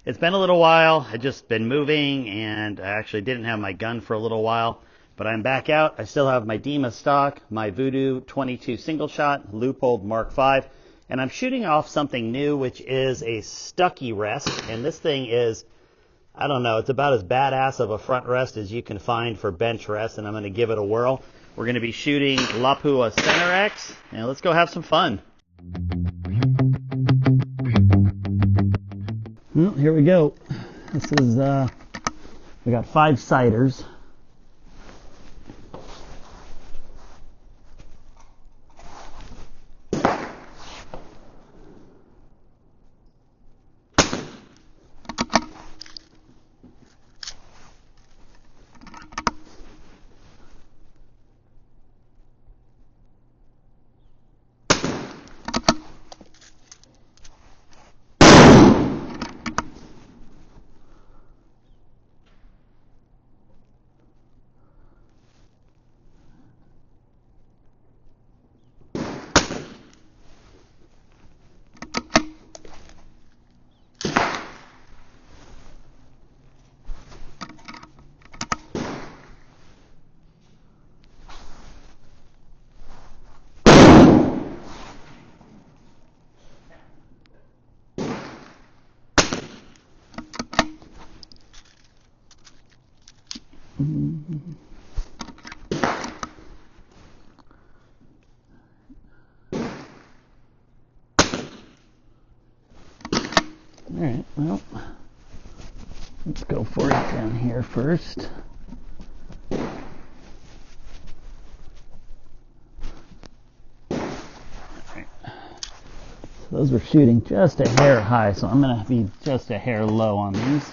It's been a little while. I've just been moving, and I actually didn't have my gun for a little while. But I'm back out. I still have my Dima stock, my Voodoo 22 single shot, Leupold Mark V, and I'm shooting off something new, which is a Stucky rest. And this thing is, I don't know, it's about as badass of a front rest as you can find for bench rest, and I'm going to give it a whirl. We're going to be shooting Lapua Center X, and let's go have some fun. Well, here we go. This is, we got 5 ciders. Alright, well, let's go for it down here first. Alright. So those were shooting just a hair high, so I'm going to be just a hair low on these.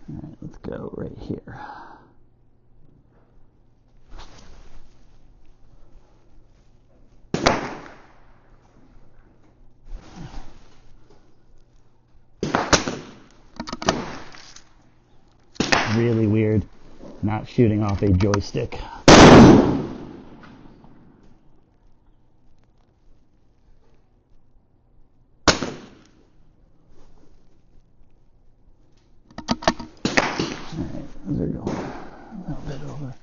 Alright, let's go right here. Really weird not shooting off a joystick. Those are going a little bit over.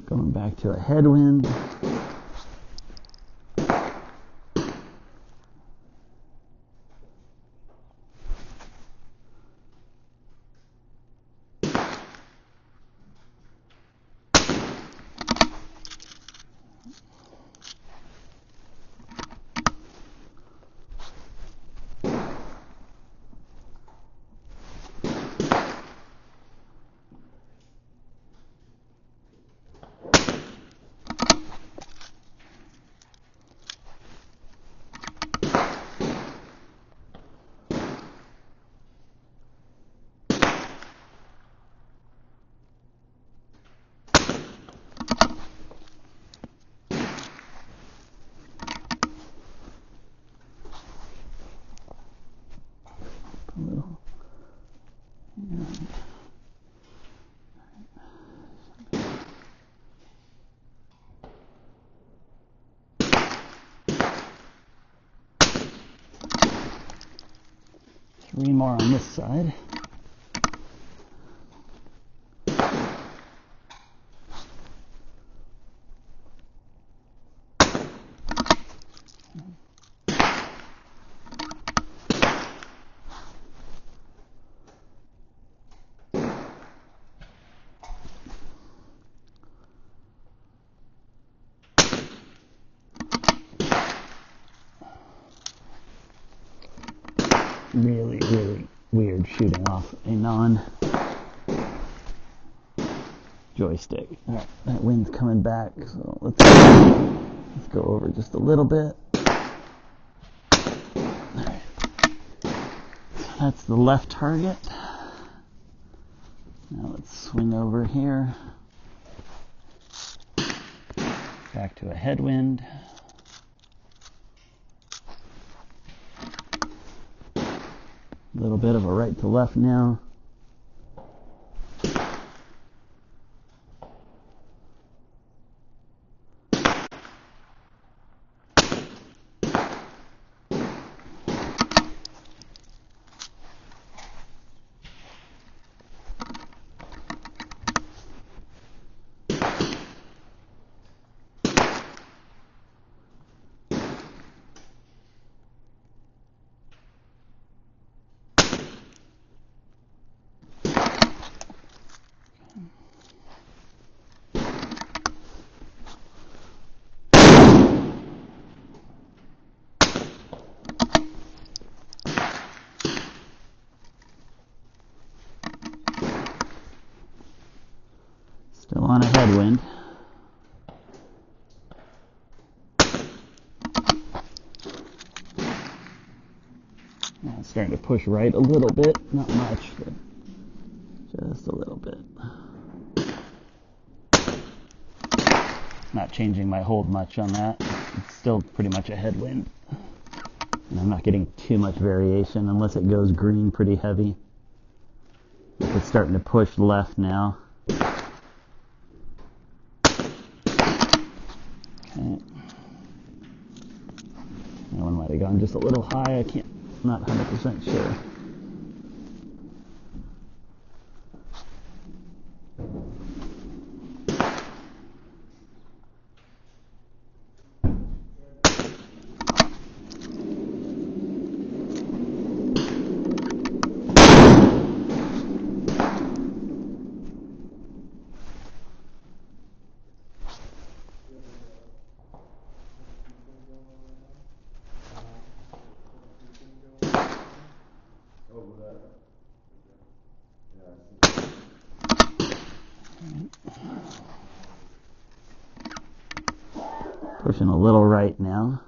Going back to a headwind. Three more on this side. Really weird shooting off a non-joystick. Alright, that wind's coming back, so let's Let's go over just a little bit. That's the left target. Now let's swing over here. Back to a headwind. A little bit of a right to left now. Still on a headwind. Now it's starting to push right a little bit, not much, but just a little bit. Not changing my hold much on that. It's still pretty much a headwind. And I'm not getting too much variation unless it goes green pretty heavy. It's starting to push left now. Okay. That one might have gone just a little high. Not 100% sure. Pushing a little right now.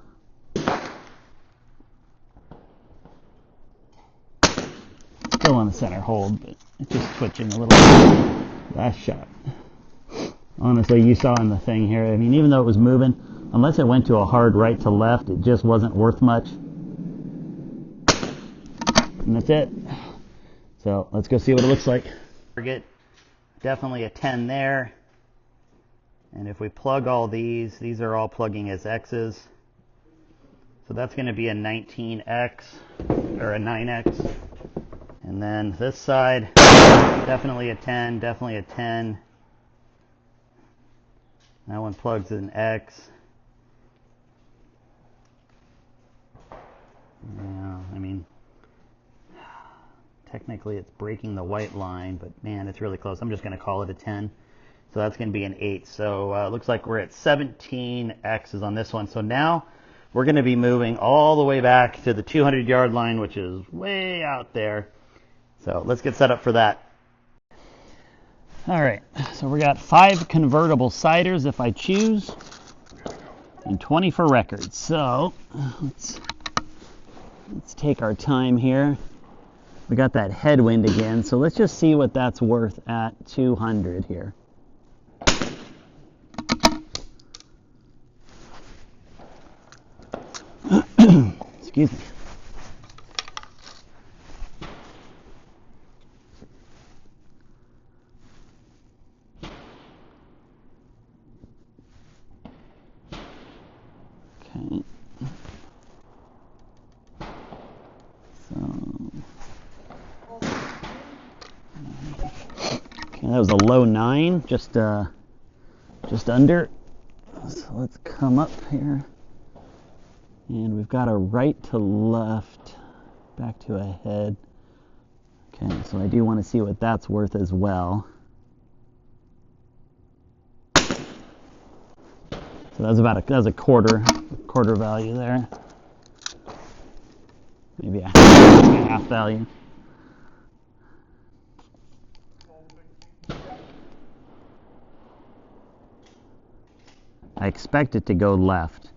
Still on the center hold, but it's just twitching a little bit. Last shot. Honestly, you saw in the thing here, I mean, even though it was moving, unless it went to a hard right to left, it just wasn't worth much. And that's it. So let's go see what it looks like. Target, definitely a 10 there. And if we plug all these are all plugging as X's. So that's going to be a 19X or a 9X. And then this side, definitely a 10, definitely a 10. That one plugs an X. Yeah, I mean, technically it's breaking the white line, but man, it's really close. I'm just going to call it a 10. So that's going to be an 8. So it looks like we're at 17 X's on this one. So now we're going to be moving all the way back to the 200-yard line, which is way out there. So let's get set up for that. All right, so we got 5 convertible ciders if I choose, and 20 for records. So let's take our time here. We got that headwind again, so let's just see what that's worth at 200 here. Excuse me. Okay. Okay, that was a low 9, just under. So let's come up here. And we've got a right to left, back to a head. Okay, so I do want to see what that's worth as well. So that's about a quarter value there. Maybe a half value. I expect it to go left.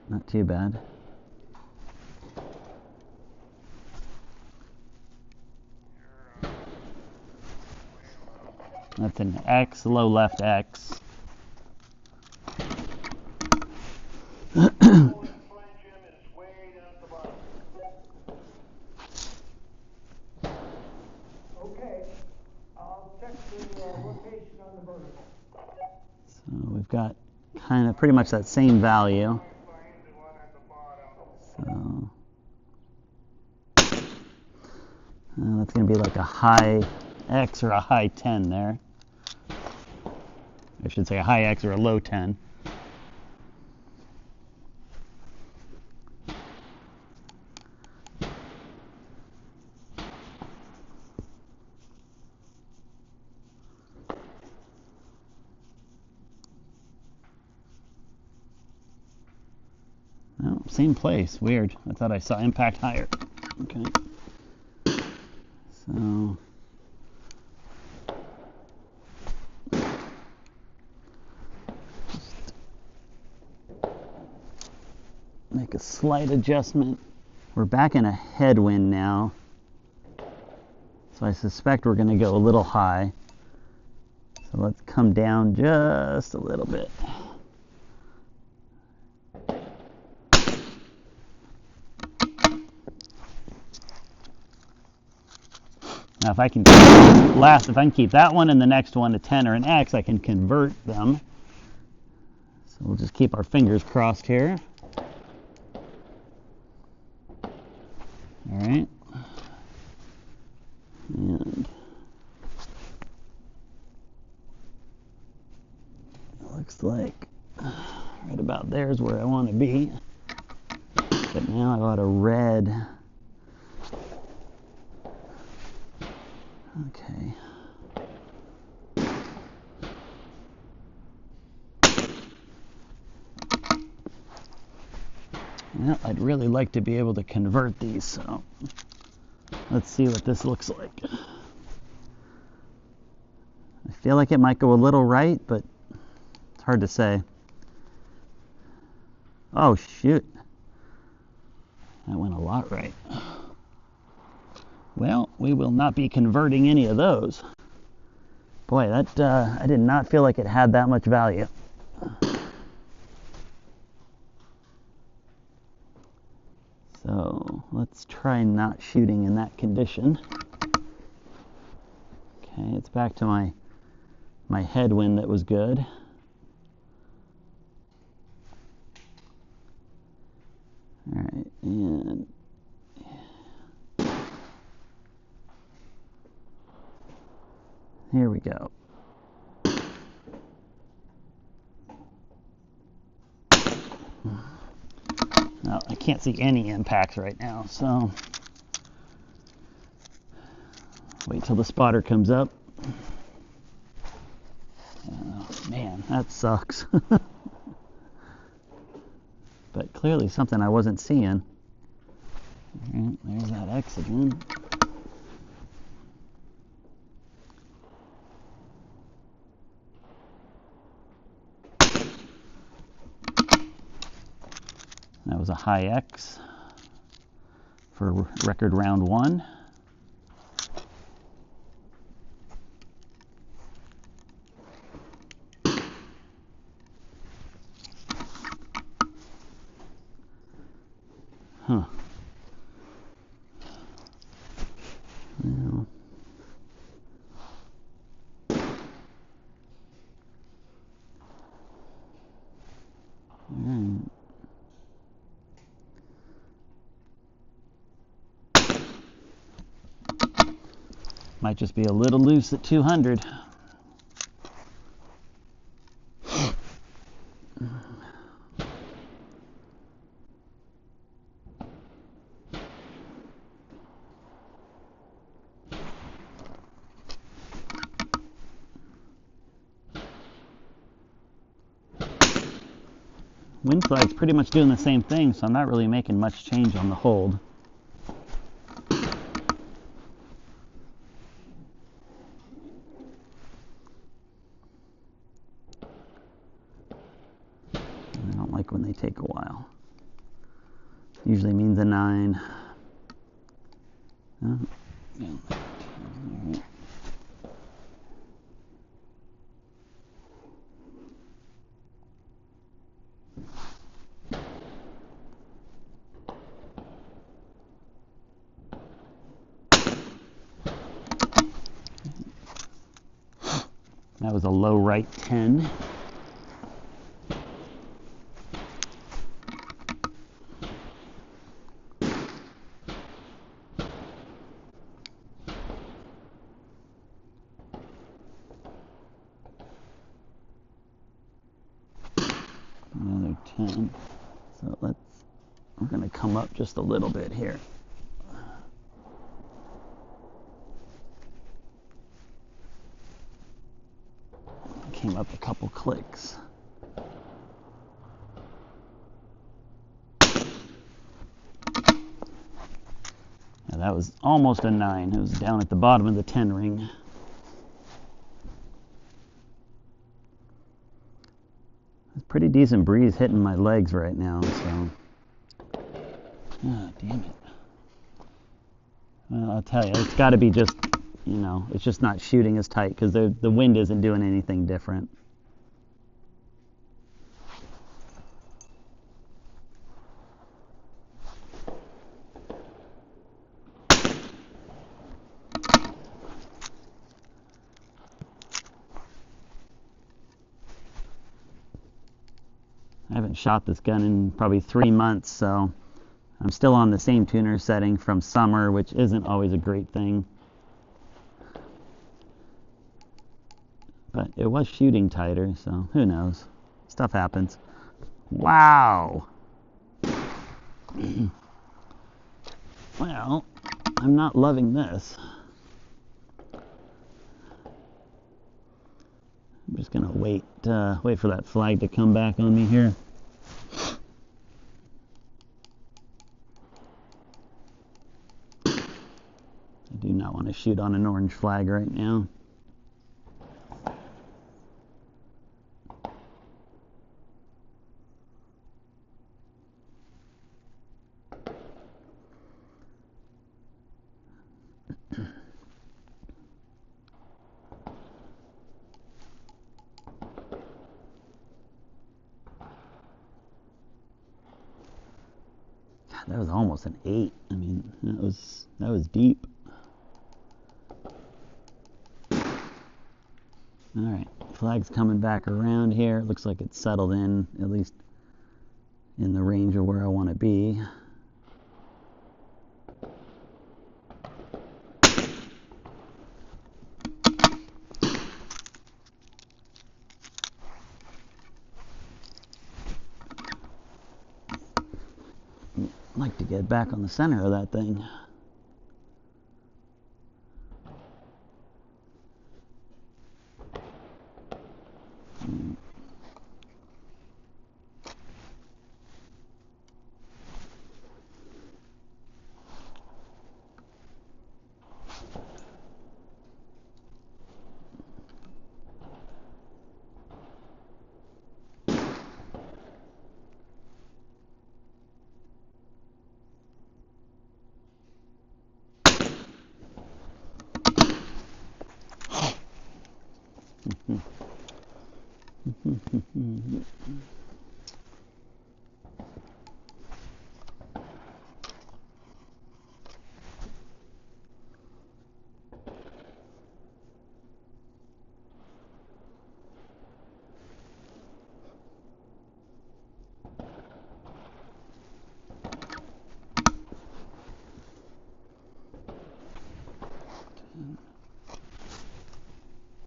Not too bad. That's an X, low left X. So we've got kind of pretty much that same value. So that's going to be like a high X or a high 10 there. I should say a high X or a low 10. No, same place. Weird. I thought I saw impact higher. Okay. So just make a slight adjustment. We're back in a headwind now. So I suspect we're going to go a little high. So let's come down just a little bit. Now if I can keep that one and the next one a 10 or an X, I can convert them. So we'll just keep our fingers crossed here. All right. And it looks like right about there is where I want to be. But now I got a red. Okay. Well, I'd really like to be able to convert these, so let's see what this looks like. I feel like it might go a little right, but it's hard to say. Oh, shoot. That went a lot right. Well, we will not be converting any of those. Boy, that I did not feel like it had that much value. So let's try not shooting in that condition. Okay, it's back to my headwind that was good. All right, and here we go. Now, I can't see any impacts right now, so wait till the spotter comes up. Oh, man, that sucks. But clearly something I wasn't seeing. Right, there's that X again. That was a high X for record round 1. Huh. Well. All right. Might just be a little loose at 200. Wind flag's pretty much doing the same thing, so I'm not really making much change on the hold. like when they take a while. Usually means a 9. Yeah. That was a low right 10. Another 10. So we're going to come up just a little bit here. Came up a couple clicks. Now that was almost a 9. It was down at the bottom of the 10 ring. It's a pretty decent breeze hitting my legs right now, so. Ah, damn it. Well, I'll tell you, it's got to be just, it's just not shooting as tight because the wind isn't doing anything different. I haven't shot this gun in probably 3 months, so I'm still on the same tuner setting from summer, which isn't always a great thing. But it was shooting tighter, so who knows? Stuff happens. Wow! Well, I'm not loving this. I'm just gonna wait for that flag to come back on me here. I do not want to shoot on an orange flag right now. That was almost an 8. I mean, that was deep. All right, flag's coming back around here. It looks like it's settled in, at least in the range of where I want to be. I'd like to get back on the center of that thing.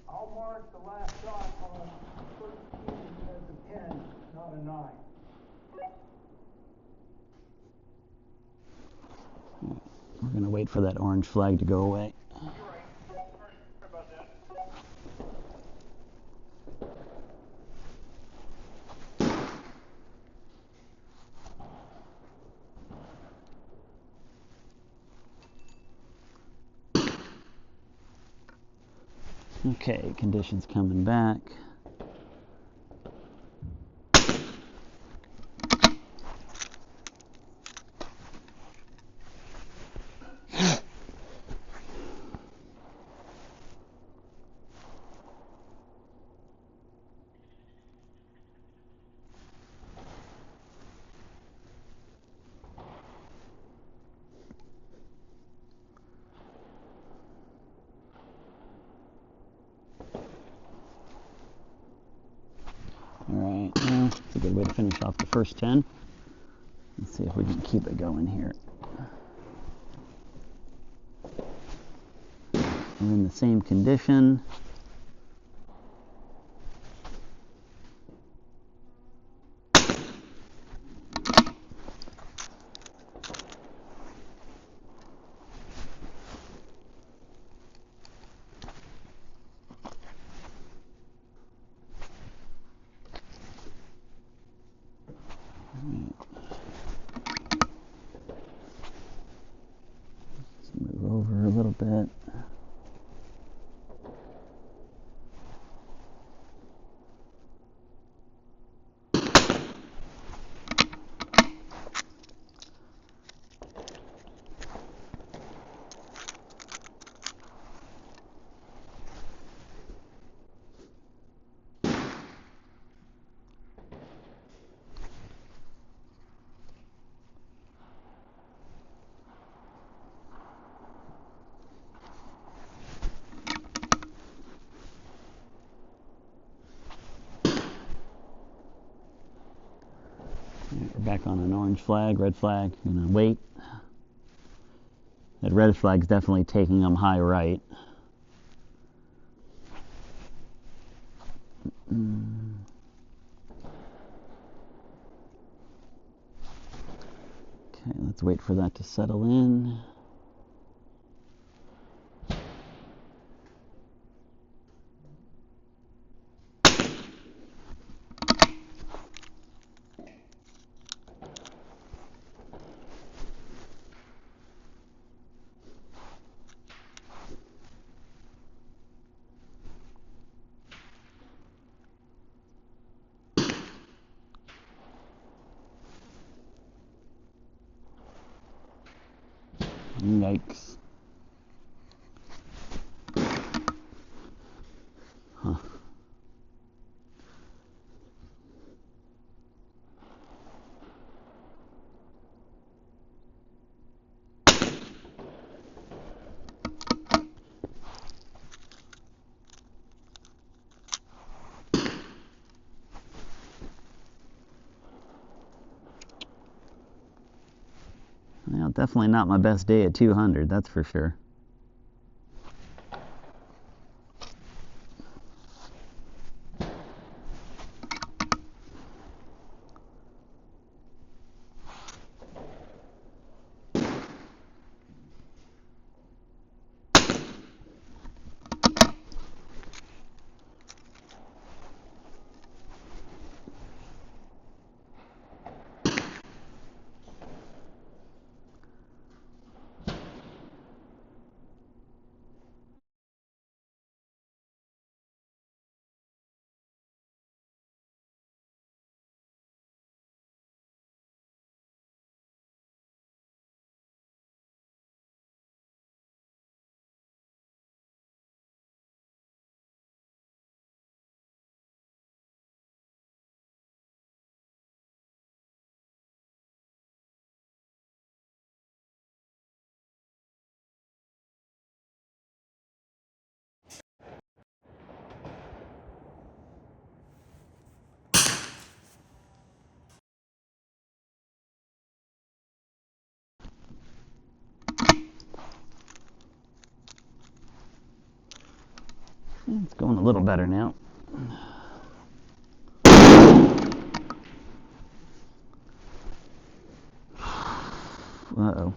I'll mark the last shot on 13 as a 10, not a 9. We're going to wait for that orange flag to go away. You're right. Sorry about that. Okay, conditions coming back. good way to finish off the first 10. Let's see if we can keep it going here. We're in the same condition. Let's move over a little bit. We're back on an orange flag, red flag, wait. That red flag's definitely taking them high right. Okay, let's wait for that to settle in. Yikes. Huh. Well, definitely not my best day at 200, that's for sure. It's going a little better now. Uh-oh.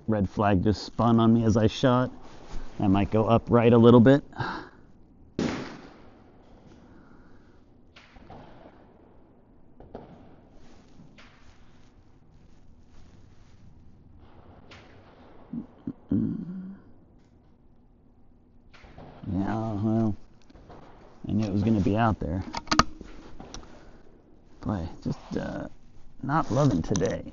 Red flag just spun on me as I shot. I might go upright a little bit. Yeah, well, I knew it was going to be out there. Boy, just not loving today.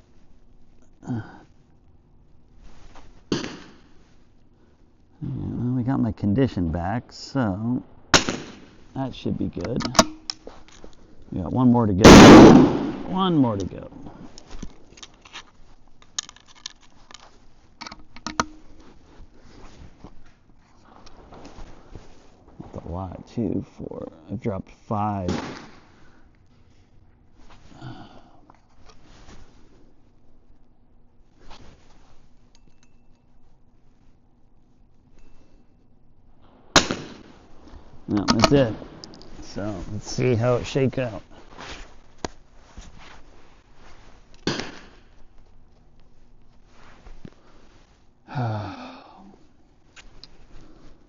Yeah, well, we finally got my condition back, so that should be good. We got one more to go. One more to go. That's a lot too. I've dropped 5. No, that's it. So let's see how it shakes out.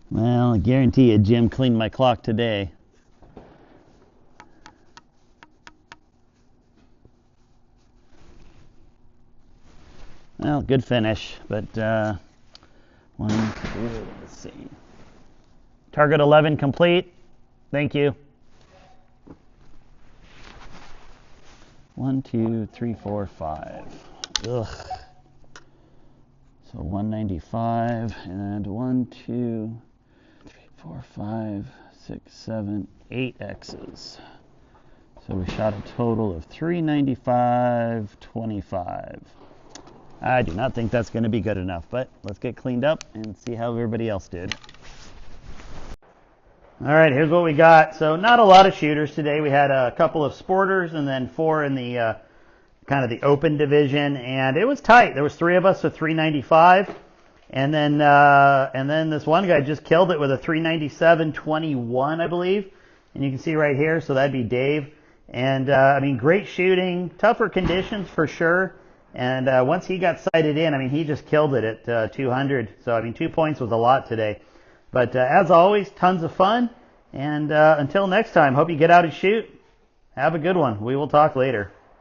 Well, I guarantee you Jim cleaned my clock today. Well, good finish, but 1, 2, let's see. Target 11 complete. Thank you. 1, 2, 3, 4, 5. Ugh. So 195 and 1, 2, 3, 4, 5, 6, 7, 8 X's. So we shot a total of 395.25. I do not think that's going to be good enough, but let's get cleaned up and see how everybody else did. All right, here's what we got. So not a lot of shooters today. We had a couple of sporters and then 4 in the kind of the open division, and it was tight. There was 3 of us with 395, and then this one guy just killed it with a 397.21, I believe. And you can see right here, so that'd be Dave. And I mean, great shooting, tougher conditions for sure. And once he got sighted in, I mean, he just killed it at 200. So I mean, 2 points was a lot today. But as always, tons of fun. And until next time, hope you get out and shoot. Have a good one. We will talk later.